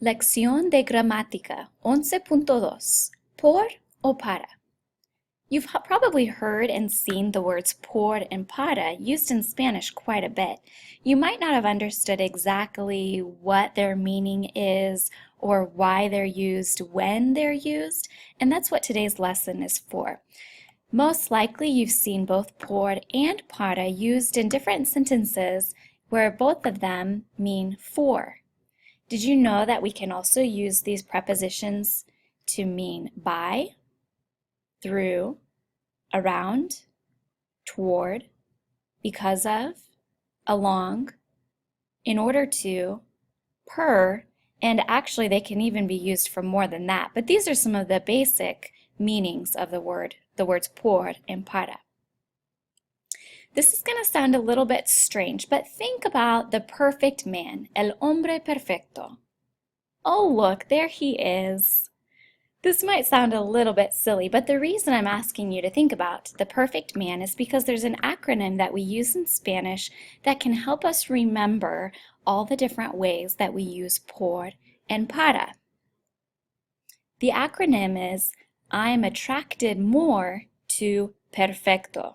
Lección de Gramática 11.2. Por o para. You've probably heard and seen the words por and para used in Spanish quite a bit. You might not have understood exactly what their meaning is or why they're used when they're used, and that's what today's lesson is for. Most likely you've seen both por and para used in different sentences where both of them mean for. Did you know that we can also use these prepositions to mean by, through, around, toward, because of, along, in order to, per, and actually they can even be used for more than that. But these are some of the basic meanings of the words por and para. This is going to sound a little bit strange, but think about the perfect man, el hombre perfecto. Oh, look, there he is. This might sound a little bit silly, but the reason I'm asking you to think about the perfect man is because there's an acronym that we use in Spanish that can help us remember all the different ways that we use por and para. The acronym is I'm attracted more to perfecto.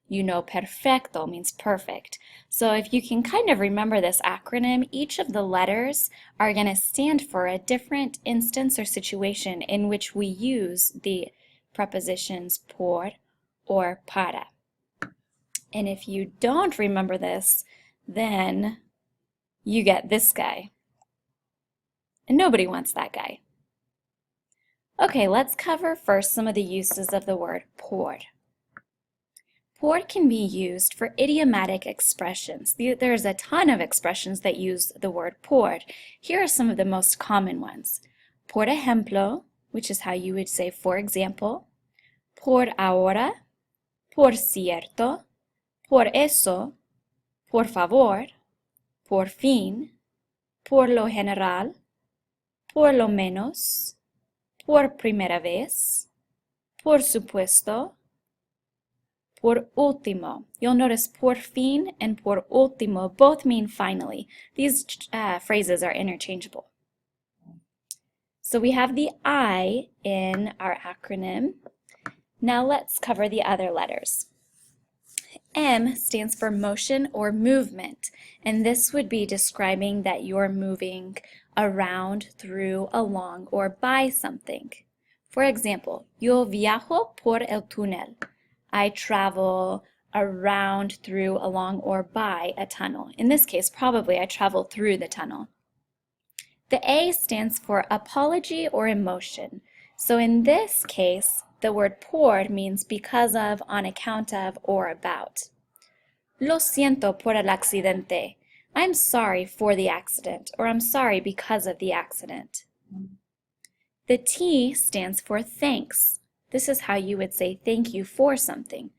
You know perfecto means perfect. So if you can kind of remember this acronym, each of the letters are going to stand for a different instance or situation in which we use the prepositions por or para. And if you don't remember this, then you get this guy. And nobody wants that guy. Okay, let's cover first some of the uses of the word por. Por can be used for idiomatic expressions. There's a ton of expressions that use the word por. Here are some of the most common ones. Por ejemplo, which is how you would say for example. Por ahora, por cierto, por eso, por favor, por fin, por lo general, por lo menos, por primera vez, por supuesto, por último. You'll notice por fin and por último both mean finally. These phrases are interchangeable. So we have the I in our acronym. Now let's cover the other letters. M stands for motion or movement, and this would be describing that you're moving around, through, along, or by something. For example, yo viajo por el túnel. I travel around, through, along, or by a tunnel. In this case, probably I travel through the tunnel. The A stands for apology or emotion. So in this case, the word por means because of, on account of, or about. Lo siento por el accidente. I'm sorry for the accident, or I'm sorry because of the accident. The T stands for thanks. This is how you would say thank you for something.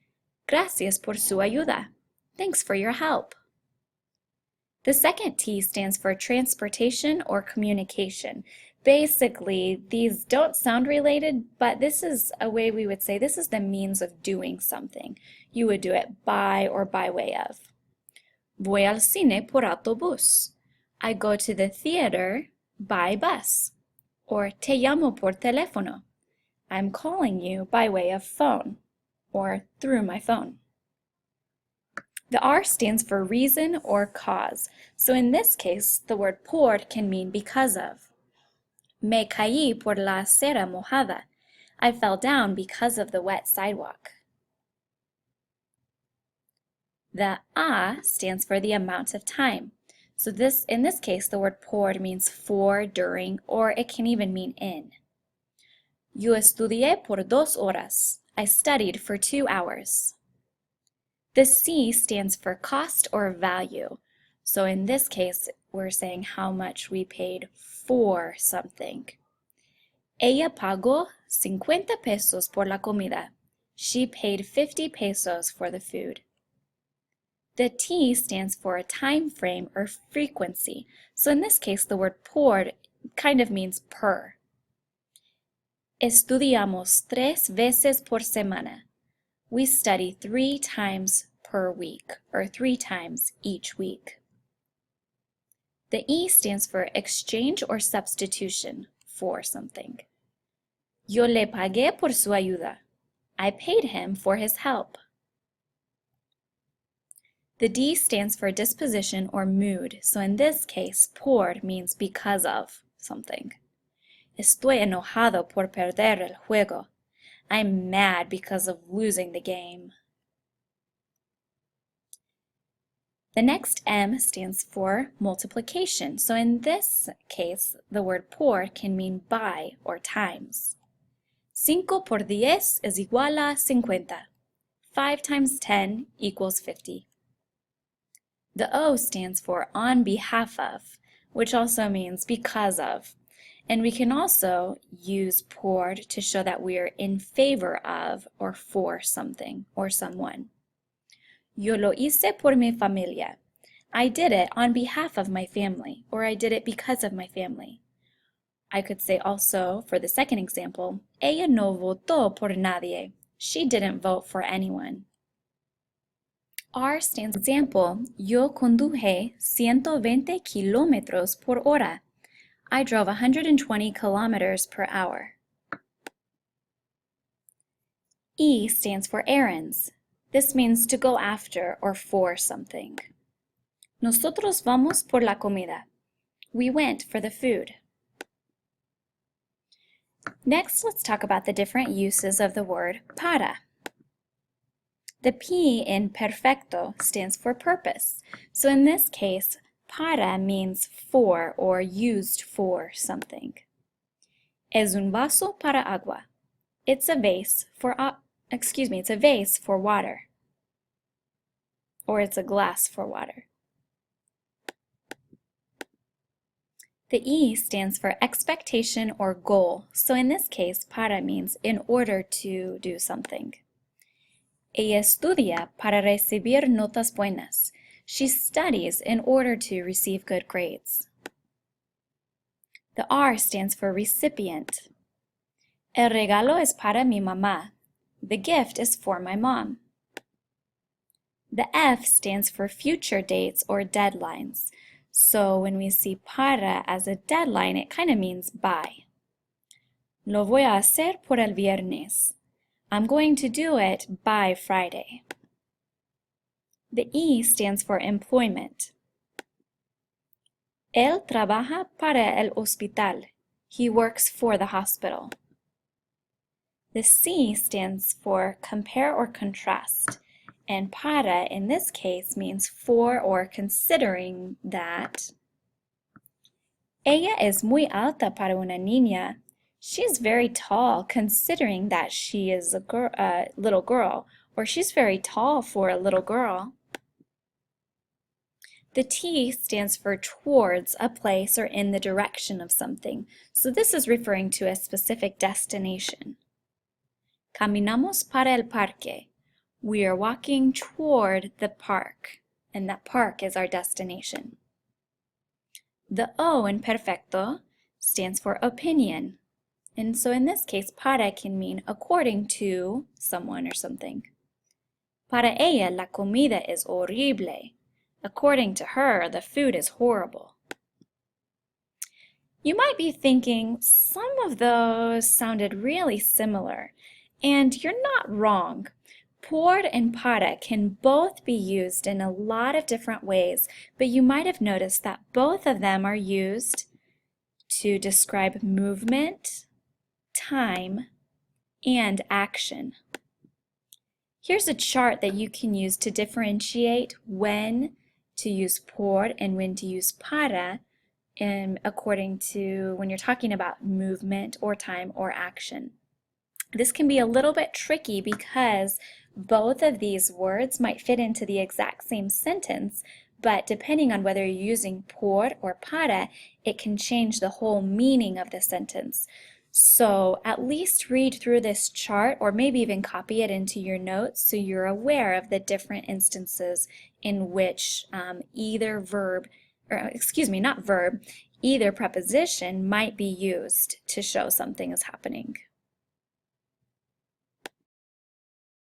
Gracias por su ayuda. Thanks for your help. The second T stands for transportation or communication. Basically, these don't sound related, but this is a way we would say this is the means of doing something. You would do it by or by way of. Voy al cine por autobús. I go to the theater by bus. Or te llamo por teléfono. I'm calling you by way of phone, or through my phone. The R stands for reason or cause. So in this case, the word por can mean because of. Me caí por la acera mojada. I fell down because of the wet sidewalk. The A stands for the amount of time. So in this case, the word por means for, during, or it can even mean in. Yo estudié por 2 horas. I studied for 2 hours. The C stands for cost or value. So in this case, we're saying how much we paid for something. Ella pagó 50 pesos por la comida. She paid 50 pesos for the food. The T stands for a time frame or frequency. So in this case, the word por kind of means per. Estudiamos 3 veces por semana. We study 3 times per week, or 3 times each week. The E stands for exchange or substitution for something. Yo le pagué por su ayuda. I paid him for his help. The D stands for disposition or mood, so in this case, por means because of something. Estoy enojado por perder el juego. I'm mad because of losing the game. The next M stands for multiplication, so in this case, the word por can mean by or times. 5 por 10 es igual a 50. 5 times 10 equals 50. The O stands for on behalf of, which also means because of. And we can also use por to show that we are in favor of or for something or someone. Yo lo hice por mi familia. I did it on behalf of my family, or I did it because of my family. I could say also, for the second example, ella no votó por nadie. She didn't vote for anyone. R stands for example, yo conduje 120 kilómetros por hora. I drove 120 kilometers per hour. E stands for errands. This means to go after or for something. Nosotros vamos por la comida. We went for the food. Next, let's talk about the different uses of the word para. The P in perfecto stands for purpose. So in this case, para means for or used for something. Es un vaso para agua. It's a vase for it's a vase for water. Or it's a glass for water. The E stands for expectation or goal. So in this case, para means in order to do something. Ella estudia para recibir notas buenas. She studies in order to receive good grades. The R stands for recipient. El regalo es para mi mamá. The gift is for my mom. The F stands for future dates or deadlines. So when we see para as a deadline, it kind of means by. Lo voy a hacer por el viernes. I'm going to do it by Friday. The E stands for employment. Él trabaja para el hospital. He works for the hospital. The C stands for compare or contrast. And para, in this case, means for or considering that. Ella es muy alta para una niña. She's very tall considering that she is a little girl, or she's very tall for a little girl. The T stands for towards a place or in the direction of something. So this is referring to a specific destination. Caminamos para el parque. We are walking toward the park, and that park is our destination. The O in perfecto stands for opinion. And so in this case, para can mean according to someone or something. Para ella, la comida es horrible. According to her, the food is horrible. You might be thinking, some of those sounded really similar, and you're not wrong. Por and para can both be used in a lot of different ways, but you might have noticed that both of them are used to describe movement, time, and action. Here's a chart that you can use to differentiate when to use por and when to use para, according to when you're talking about movement or time or action. This can be a little bit tricky because both of these words might fit into the exact same sentence, but depending on whether you're using por or para, it can change the whole meaning of the sentence. So at least read through this chart or maybe even copy it into your notes so you're aware of the different instances in which either preposition might be used to show something is happening.